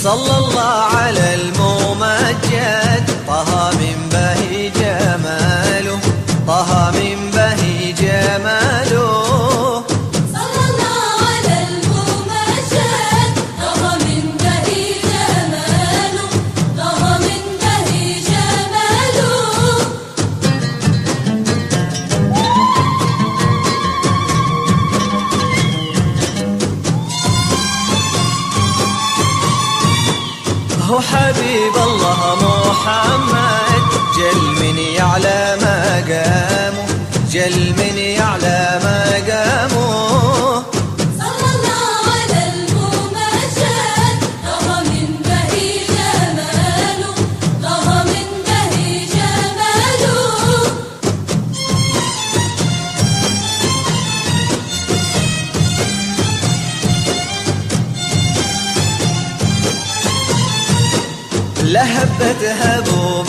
صلى الله على الممجد، طه من بهي جماله، طه من بهي جماله. صلى الله على الممجد، طه من بهي جماله، طه من بهي جماله. هو حبيب الله محمد، جل من يعلى مقامه، جل من يعلى مقامه. صلى الله على الممجد، طه من بهي جماله، طه من بهي جماله. لهبتها ابو